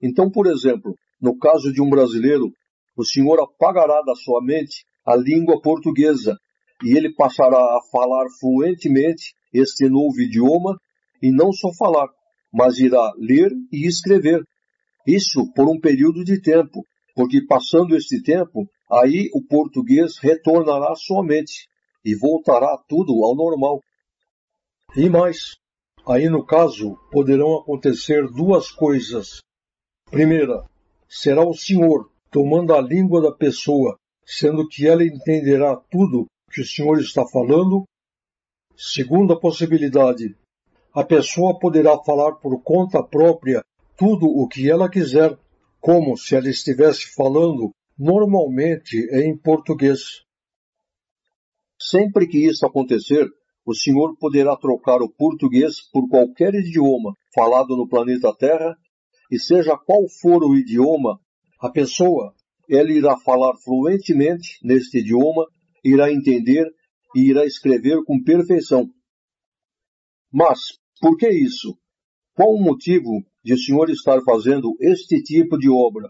Então, por exemplo, no caso de um brasileiro, o Senhor apagará da sua mente a língua portuguesa e ele passará a falar fluentemente este novo idioma e não só falar, mas irá ler e escrever. Isso por um período de tempo, porque passando este tempo, aí o português retornará à sua mente e voltará tudo ao normal. E mais, aí no caso poderão acontecer duas coisas. Primeira, será o Senhor tomando a língua da pessoa, sendo que ela entenderá tudo que o Senhor está falando. Segunda possibilidade, a pessoa poderá falar por conta própria tudo o que ela quiser, como se ela estivesse falando normalmente em português. Sempre que isso acontecer, o Senhor poderá trocar o português por qualquer idioma falado no planeta Terra, e seja qual for o idioma, a pessoa, ela irá falar fluentemente neste idioma, irá entender e irá escrever com perfeição. Mas, por que isso? Qual o motivo de o Senhor estar fazendo este tipo de obra?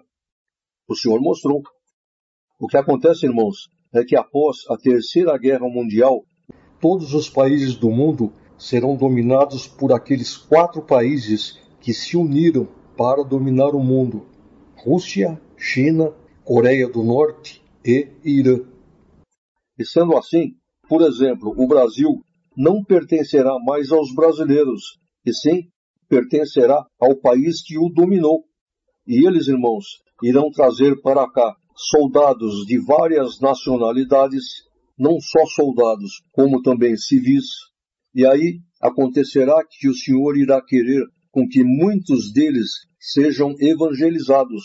O Senhor mostrou. O que acontece, irmãos, é que após a Terceira Guerra Mundial, todos os países do mundo serão dominados por aqueles 4 países que se uniram para dominar o mundo: Rússia, China, Coreia do Norte e Irã. E sendo assim, por exemplo, o Brasil não pertencerá mais aos brasileiros, e sim pertencerá ao país que o dominou. E eles, irmãos, irão trazer para cá soldados de várias nacionalidades, não só soldados, como também civis. E aí acontecerá que o Senhor irá querer com que muitos deles sejam evangelizados.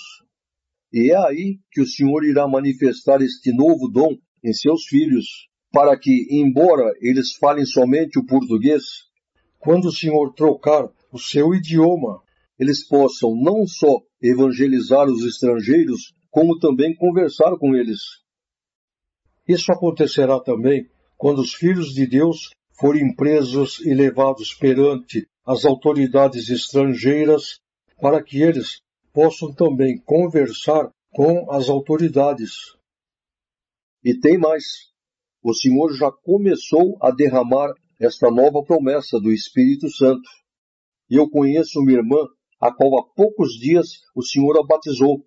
E é aí que o Senhor irá manifestar este novo dom em seus filhos, para que, embora eles falem somente o português, quando o Senhor trocar o seu idioma, eles possam não só evangelizar os estrangeiros, como também conversar com eles. Isso acontecerá também quando os filhos de Deus forem presos e levados perante as autoridades estrangeiras, para que eles possam também conversar com as autoridades. E tem mais. O Senhor já começou a derramar esta nova promessa do Espírito Santo. E eu conheço uma irmã, a qual há poucos dias o Senhor a batizou.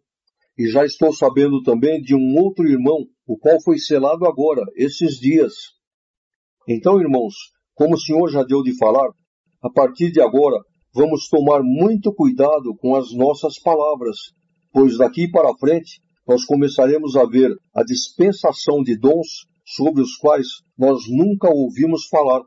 E já estou sabendo também de um outro irmão, o qual foi selado agora, esses dias. Então, irmãos, como o Senhor já deu de falar, a partir de agora, vamos tomar muito cuidado com as nossas palavras, pois daqui para frente, nós começaremos a ver a dispensação de dons sobre os quais nós nunca ouvimos falar.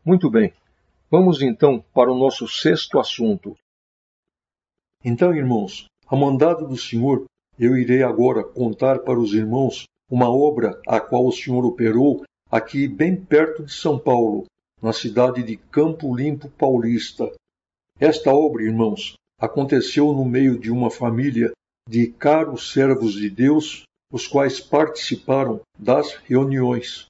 Muito bem, vamos então para o nosso sexto assunto. Então, irmãos, a mandado do Senhor, eu irei agora contar para os irmãos uma obra a qual o Senhor operou aqui bem perto de São Paulo, na cidade de Campo Limpo Paulista. Esta obra, irmãos, aconteceu no meio de uma família de caros servos de Deus, os quais participaram das reuniões.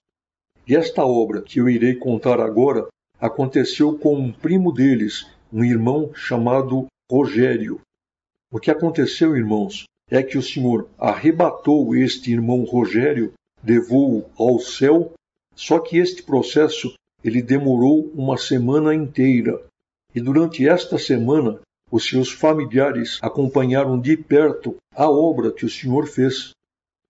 E esta obra que eu irei contar agora aconteceu com um primo deles, um irmão chamado Rogério. O que aconteceu, irmãos, é que o Senhor arrebatou este irmão Rogério, levou-o ao céu, só que este processo ele demorou uma semana inteira. E durante esta semana, os seus familiares acompanharam de perto a obra que o Senhor fez.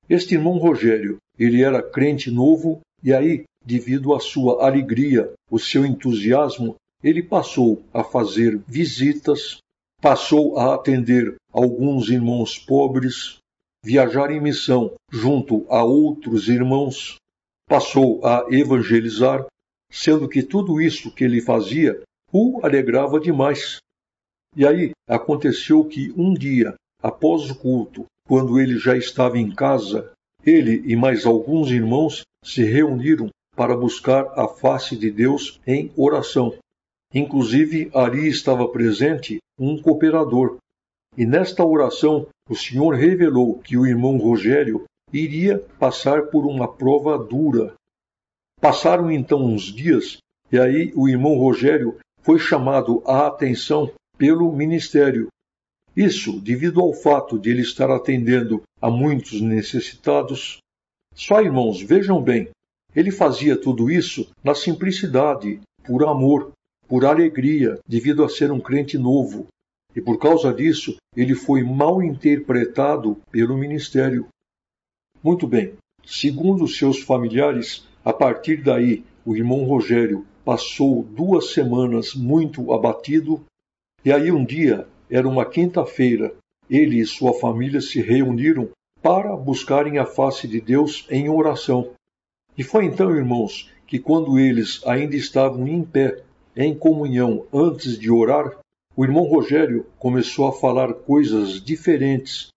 Este irmão Rogério, ele era crente novo, e aí, devido à sua alegria, o seu entusiasmo, ele passou a fazer visitas, passou a atender alguns irmãos pobres, viajar em missão junto a outros irmãos, passou a evangelizar, sendo que tudo isso que ele fazia o alegrava demais. E aí aconteceu que um dia, após o culto, quando ele já estava em casa, ele e mais alguns irmãos se reuniram para buscar a face de Deus em oração. Inclusive, ali estava presente um cooperador. E nesta oração, o Senhor revelou que o irmão Rogério iria passar por uma prova dura. Passaram então uns dias, e aí o irmão Rogério foi chamado à atenção pelo ministério. Isso devido ao fato de ele estar atendendo a muitos necessitados. Só, irmãos, vejam bem, ele fazia tudo isso na simplicidade, por amor, por alegria, devido a ser um crente novo. E por causa disso, ele foi mal interpretado pelo ministério. Muito bem, segundo seus familiares, a partir daí, o irmão Rogério passou 2 semanas muito abatido, e aí um dia, era uma quinta-feira, ele e sua família se reuniram para buscarem a face de Deus em oração. E foi então, irmãos, que quando eles ainda estavam em pé, em comunhão, antes de orar, o irmão Rogério começou a falar coisas diferentes.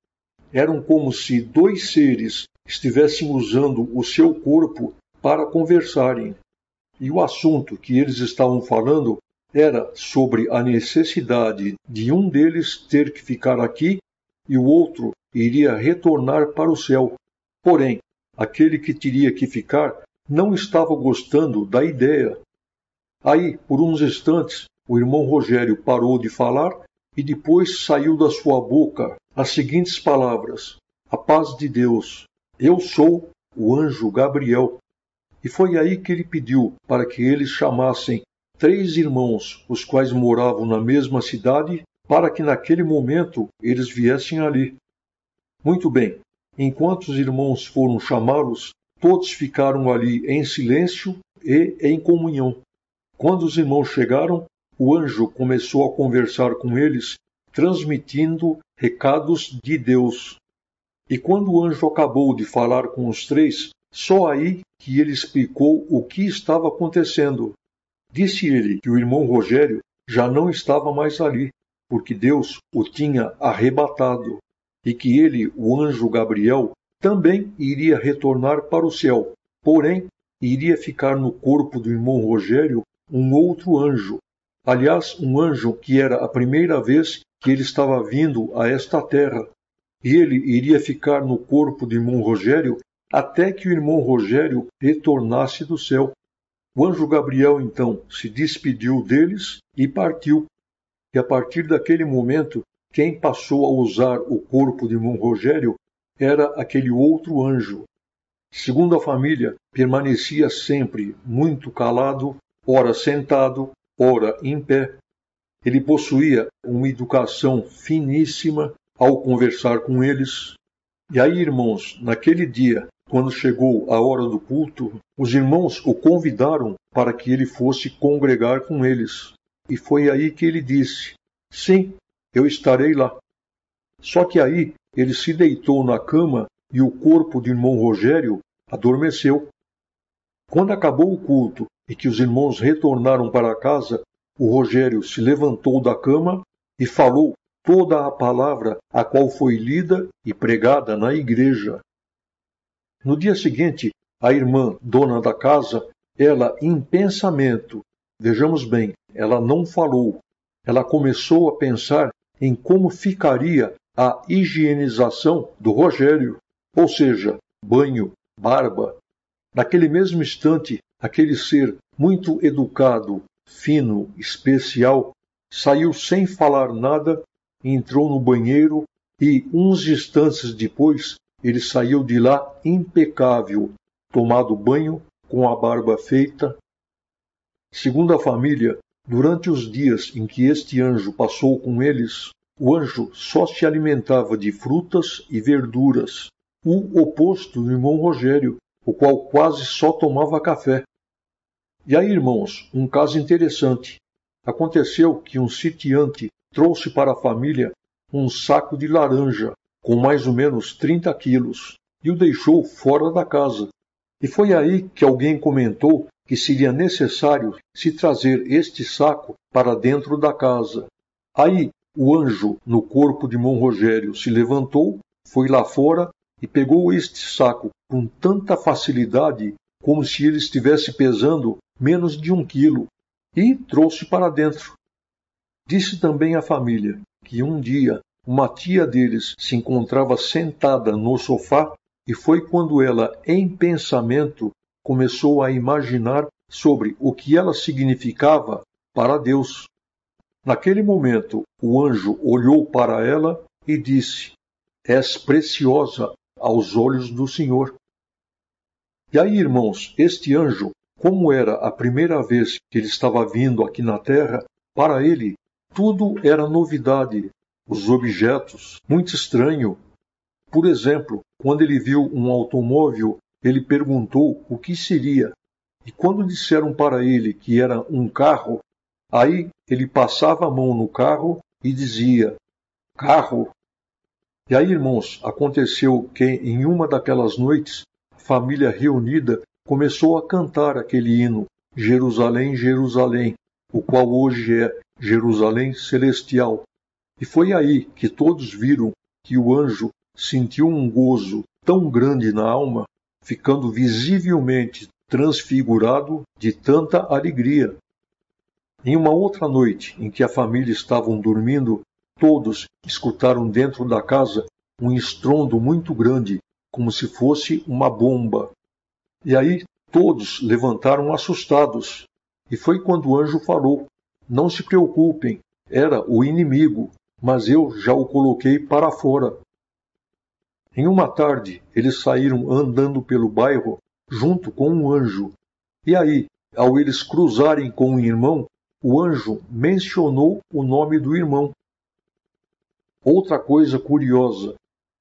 Eram como se 2 seres estivessem usando o seu corpo para conversarem. E o assunto que eles estavam falando era sobre a necessidade de um deles ter que ficar aqui e o outro iria retornar para o céu. Porém, aquele que teria que ficar não estava gostando da ideia. Aí, por uns instantes, o irmão Rogério parou de falar e depois saiu da sua boca as seguintes palavras: "A paz de Deus, eu sou o anjo Gabriel." E foi aí que ele pediu para que eles chamassem 3 irmãos, os quais moravam na mesma cidade, para que naquele momento eles viessem ali. Muito bem, enquanto os irmãos foram chamá-los, todos ficaram ali em silêncio e em comunhão. Quando os irmãos chegaram, o anjo começou a conversar com eles, transmitindo recados de Deus. E quando o anjo acabou de falar com os 3, só aí que ele explicou o que estava acontecendo. Disse ele que o irmão Rogério já não estava mais ali, porque Deus o tinha arrebatado, e que ele, o anjo Gabriel, também iria retornar para o céu, porém, iria ficar no corpo do irmão Rogério um outro anjo. Aliás, um anjo que era a primeira vez que ele estava vindo a esta terra. E ele iria ficar no corpo do irmão Rogério até que o irmão Rogério retornasse do céu. O anjo Gabriel, então, se despediu deles e partiu. E a partir daquele momento, quem passou a usar o corpo do irmão Rogério era aquele outro anjo. Segundo a família, permanecia sempre muito calado, ora sentado, ora em pé. Ele possuía uma educação finíssima ao conversar com eles. E aí, irmãos, naquele dia, quando chegou a hora do culto, os irmãos o convidaram para que ele fosse congregar com eles. E foi aí que ele disse: sim, eu estarei lá. Só que aí ele se deitou na cama e o corpo do irmão Rogério adormeceu. Quando acabou o culto e que os irmãos retornaram para casa, o Rogério se levantou da cama e falou toda a palavra a qual foi lida e pregada na igreja. No dia seguinte, a irmã, dona da casa, ela em pensamento, vejamos bem, ela não falou, ela começou a pensar em como ficaria a higienização do Rogério, ou seja, banho, barba. Naquele mesmo instante, aquele ser muito educado, fino, especial, saiu sem falar nada, entrou no banheiro e, uns instantes depois, ele saiu de lá impecável, tomado banho, com a barba feita. Segundo a família, durante os dias em que este anjo passou com eles, o anjo só se alimentava de frutas e verduras, o oposto do irmão Rogério, o qual quase só tomava café. E aí, irmãos, um caso interessante. Aconteceu que um sitiante trouxe para a família um saco de laranja, com mais ou menos 30 quilos, e o deixou fora da casa. E foi aí que alguém comentou que seria necessário se trazer este saco para dentro da casa. Aí, o anjo, no corpo de irmão Rogério, se levantou, foi lá fora e pegou este saco com tanta facilidade, como se ele estivesse pesando menos de 1 quilo, e trouxe para dentro. Disse também à família que um dia uma tia deles se encontrava sentada no sofá e foi quando ela, em pensamento, começou a imaginar sobre o que ela significava para Deus. Naquele momento, o anjo olhou para ela e disse: és preciosa aos olhos do Senhor. E aí, irmãos, este anjo, como era a primeira vez que ele estava vindo aqui na terra, para ele tudo era novidade, os objetos, muito estranho. Por exemplo, quando ele viu um automóvel, ele perguntou o que seria. E quando disseram para ele que era um carro, aí ele passava a mão no carro e dizia: carro. E aí, irmãos, aconteceu que em uma daquelas noites, a família reunida começou a cantar aquele hino, Jerusalém, Jerusalém, o qual hoje é Jerusalém Celestial. E foi aí que todos viram que o anjo sentiu um gozo tão grande na alma, ficando visivelmente transfigurado de tanta alegria. Em uma outra noite, em que a família estavam dormindo, todos escutaram dentro da casa um estrondo muito grande, como se fosse uma bomba. E aí todos levantaram assustados. E foi quando o anjo falou: não se preocupem, era o inimigo, mas eu já o coloquei para fora. Em uma tarde, eles saíram andando pelo bairro junto com um anjo. E aí, ao eles cruzarem com um irmão, o anjo mencionou o nome do irmão. Outra coisa curiosa,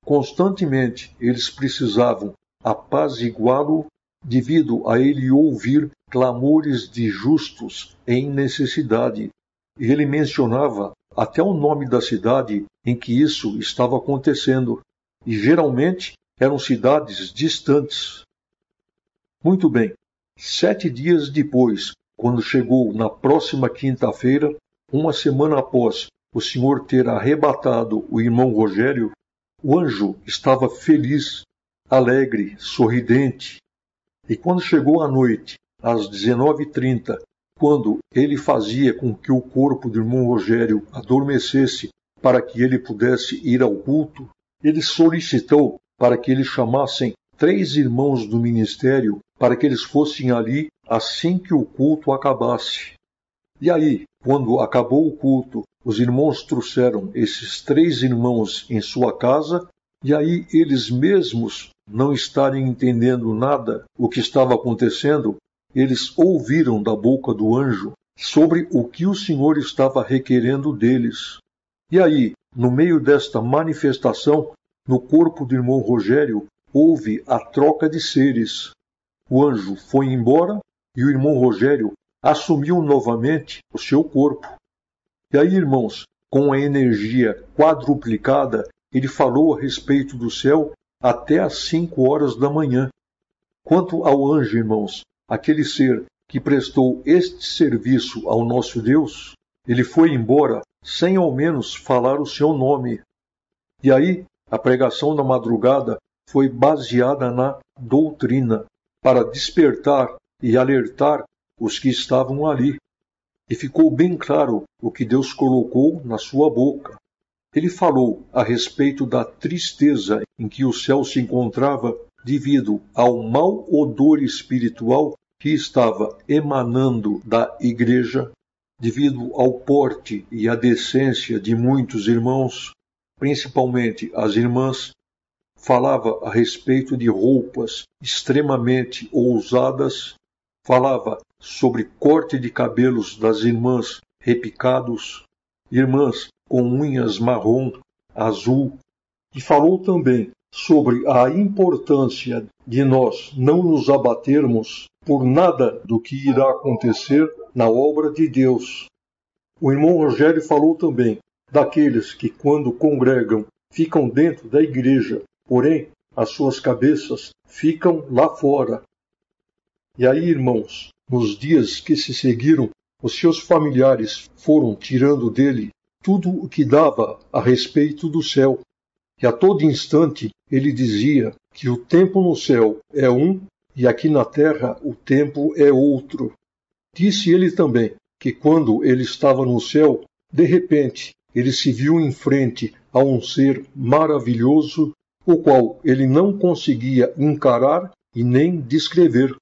constantemente eles precisavam apaziguá-lo devido a ele ouvir clamores de justos em necessidade. E ele mencionava até o nome da cidade em que isso estava acontecendo, e geralmente eram cidades distantes. Muito bem, 7 dias depois, quando chegou na próxima quinta-feira, uma semana após o Senhor ter arrebatado o irmão Rogério, o anjo estava feliz, alegre, sorridente. E quando chegou a noite, às 19h30, quando ele fazia com que o corpo do irmão Rogério adormecesse para que ele pudesse ir ao culto, ele solicitou para que eles chamassem 3 irmãos do ministério para que eles fossem ali assim que o culto acabasse. E aí, quando acabou o culto, os irmãos trouxeram esses 3 irmãos em sua casa, e aí eles mesmos não estarem entendendo nada o que estava acontecendo, eles ouviram da boca do anjo sobre o que o Senhor estava requerendo deles. E aí, no meio desta manifestação, no corpo do irmão Rogério, houve a troca de seres. O anjo foi embora e o irmão Rogério assumiu novamente o seu corpo. E aí, irmãos, com a energia quadruplicada, ele falou a respeito do céu até às 5 horas da manhã. Quanto ao anjo, irmãos, aquele ser que prestou este serviço ao nosso Deus, ele foi embora sem ao menos falar o seu nome. E aí, a pregação da madrugada foi baseada na doutrina, para despertar e alertar os que estavam ali. E ficou bem claro o que Deus colocou na sua boca. Ele falou a respeito da tristeza em que o céu se encontrava devido ao mau odor espiritual que estava emanando da igreja, devido ao porte e à decência de muitos irmãos, principalmente as irmãs. Falava a respeito de roupas extremamente ousadas, falava sobre corte de cabelos das irmãs repicados, irmãs com unhas marrom, azul, e falou também sobre a importância de nós não nos abatermos por nada do que irá acontecer na obra de Deus. O irmão Rogério falou também daqueles que, quando congregam, ficam dentro da igreja, porém as suas cabeças ficam lá fora. E aí, irmãos, nos dias que se seguiram, os seus familiares foram tirando dele tudo o que dava a respeito do céu. E a todo instante ele dizia que o tempo no céu é um e aqui na terra o tempo é outro. Disse ele também que quando ele estava no céu, de repente ele se viu em frente a um ser maravilhoso, o qual ele não conseguia encarar e nem descrever.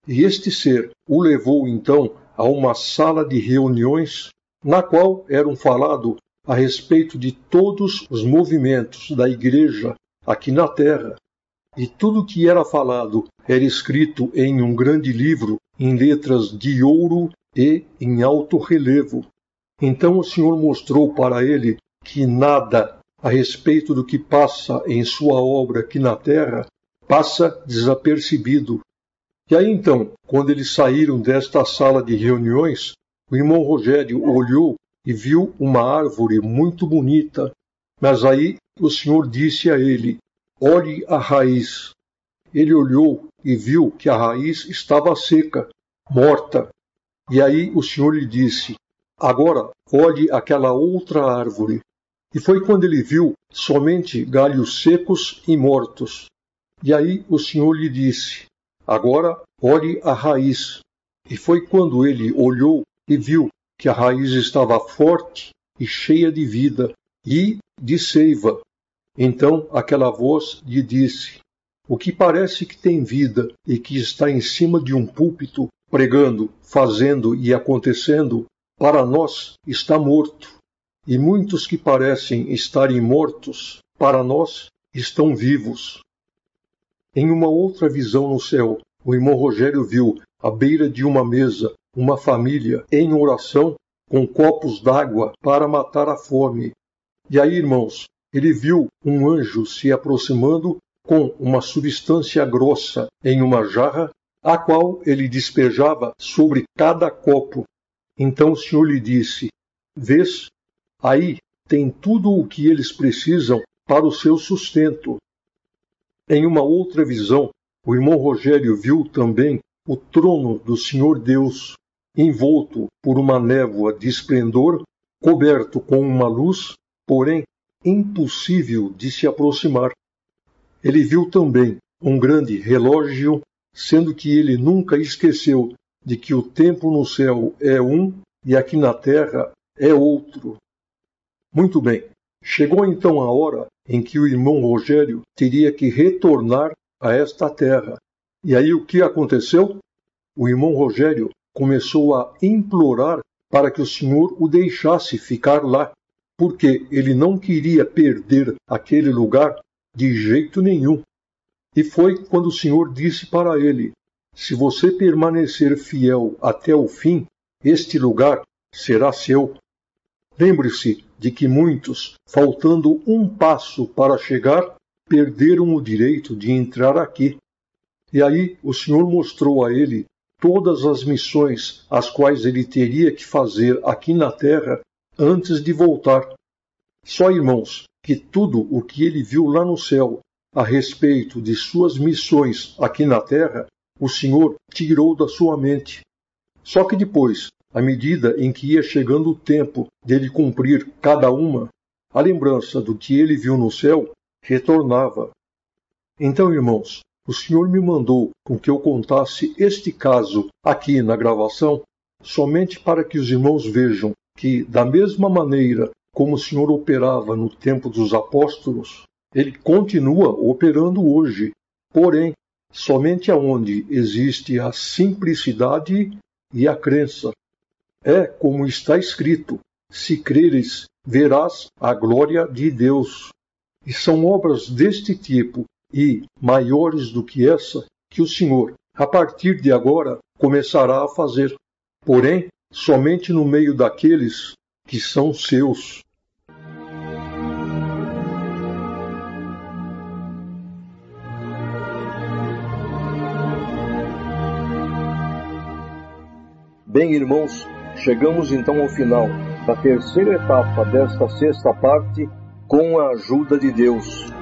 E este ser o levou então a uma sala de reuniões, na qual eram falado a respeito de todos os movimentos da igreja aqui na terra. E tudo que era falado era escrito em um grande livro, em letras de ouro e em alto relevo. Então o Senhor mostrou para ele que nada a respeito do que passa em sua obra aqui na terra passa desapercebido. E aí então, quando eles saíram desta sala de reuniões, o irmão Rogério olhou e viu uma árvore muito bonita, mas aí o Senhor disse a ele: olhe a raiz. Ele olhou e viu que a raiz estava seca, morta. E aí o Senhor lhe disse: agora olhe aquela outra árvore. E foi quando ele viu somente galhos secos e mortos. E aí o Senhor lhe disse: agora olhe a raiz. E foi quando ele olhou e viu que a raiz estava forte e cheia de vida e de seiva. Então aquela voz lhe disse: o que parece que tem vida e que está em cima de um púlpito, pregando, fazendo e acontecendo, para nós está morto. E muitos que parecem estarem mortos, para nós estão vivos. Em uma outra visão no céu, o irmão Rogério viu, à beira de uma mesa, uma família em oração com copos d'água para matar a fome. E aí, irmãos, ele viu um anjo se aproximando com uma substância grossa em uma jarra, a qual ele despejava sobre cada copo. Então o Senhor lhe disse: vês, aí tem tudo o que eles precisam para o seu sustento. Em uma outra visão, o irmão Rogério viu também o trono do Senhor Deus, envolto por uma névoa de esplendor, coberto com uma luz, porém impossível de se aproximar. Ele viu também um grande relógio, sendo que ele nunca esqueceu de que o tempo no céu é um e aqui na terra é outro. Muito bem, chegou então a hora em que o irmão Rogério teria que retornar a esta terra. E aí o que aconteceu? O irmão Rogério começou a implorar para que o Senhor o deixasse ficar lá, porque ele não queria perder aquele lugar de jeito nenhum. E foi quando o Senhor disse para ele: se você permanecer fiel até o fim, este lugar será seu. Lembre-se de que muitos, faltando um passo para chegar, perderam o direito de entrar aqui. E aí o Senhor mostrou a ele todas as missões as quais ele teria que fazer aqui na terra antes de voltar. Só, irmãos, que tudo o que ele viu lá no céu a respeito de suas missões aqui na terra, o Senhor tirou da sua mente. Só que depois, à medida em que ia chegando o tempo dele cumprir cada uma, a lembrança do que ele viu no céu retornava. Então, irmãos, o Senhor me mandou com que eu contasse este caso aqui na gravação, somente para que os irmãos vejam que, da mesma maneira como o Senhor operava no tempo dos apóstolos, ele continua operando hoje, porém, somente aonde existe a simplicidade e a crença. É como está escrito: se creres, verás a glória de Deus. E são obras deste tipo e maiores do que essa que o Senhor, a partir de agora, começará a fazer. Porém, somente no meio daqueles que são seus. Bem, irmãos, chegamos então ao final da terceira etapa desta sexta parte, com a ajuda de Deus.